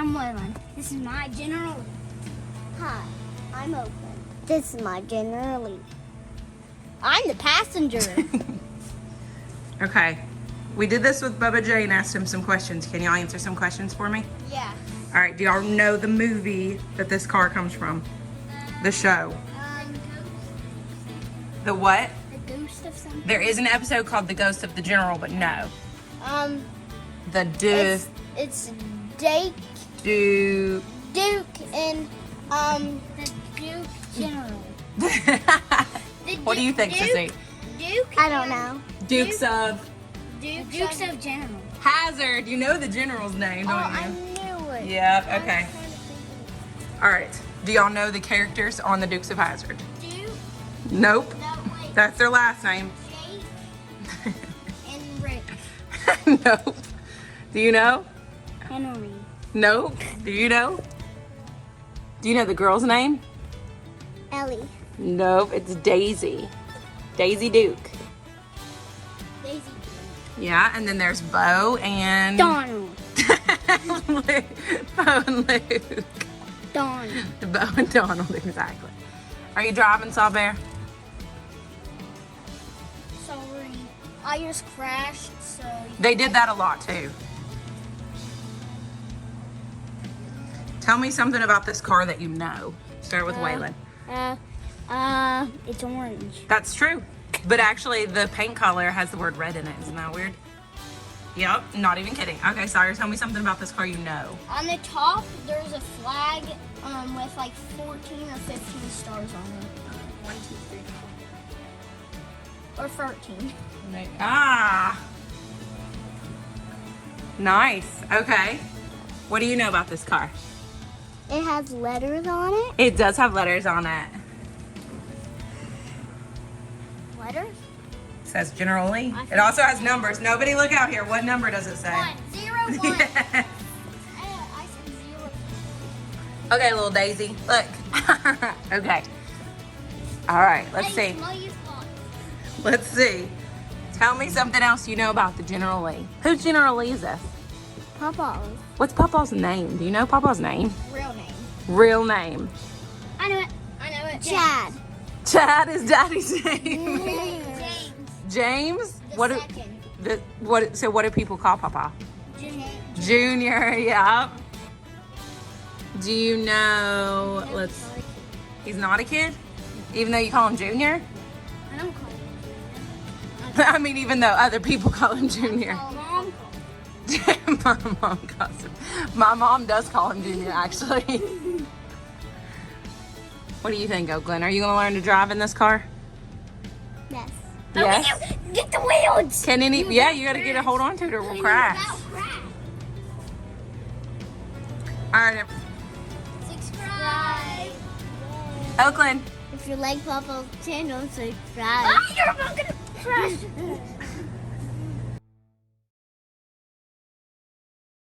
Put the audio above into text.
I'm Waylon. This is my General Lee. Hi, I'm Oakland. This is my General Lee. I'm the passenger. Okay. We did this with Bubba J and asked him some questions. Can y'all answer some questions for me? Yeah. All right. Do y'all know the movie that this car comes from? The show. The what? The ghost of something. There is an episode called The Ghost of the General, but no. The It's Duke and The Duke General. What do you think, Sissy? Duke. I don't know. Dukes of Dukes of General. Hazard. You know the general's name, don't I you? knew it. Yeah, okay. All right. Do y'all know the characters on the Dukes of Hazzard? Duke. Nope. No, wait. That's their last name. Jake and Rick. Nope. Do you know? Henry. Nope. Do you know? Do you know the girl's name? Ellie. Nope. It's Daisy. Daisy Duke. Daisy. Yeah, and then there's Bo and... Donald. Bo and Luke. Donald. Bo and Donald, exactly. Are you driving, Sawbear? Sorry. I just crashed, so... They did that a lot, too. Tell me something about this car that you know. Start with Waylon. It's orange. That's true. But actually, the paint color has the word red in it. Isn't that weird? Yep, not even kidding. Okay, Sawyer, tell me something about this car you know. On the top, there's a flag with like 14 or 15 stars on it. 1, 2, 3, 4. Or 13. Ah. Nice. Okay. What do you know about this car? It has letters on it. It does have letters on it. Letters? It says General Lee. It also has numbers. Nobody look out here. What number does it say? 1, 0, 1. Yes. I said 0. Okay, little Daisy. Look. Okay. All right, let's see. Let's see. Tell me something else you know about the General Lee. Who's General Lee is this? Papa's. What's Papa's name? Do you know Papa's name? Real name. Real name. I know it. I know it. Chad. Chad is Daddy's name. James. James? The second. So what do people call Papa? Junior. Junior, yeah. Do you know, he's not a kid? Even though you call him Junior? I don't call him I mean, even though other people call him Junior. Mom. My mom calls him. My mom does call him Junior, actually. What do you think, Oakland? Are you going to learn to drive in this car? Yes. Yes. Get the wheels. Can any? Yeah, you got to get a hold on to it or we'll crash. All right, Subscribe. Oakland. If you like Papa's channel, subscribe. Ah, you're not gonna crash.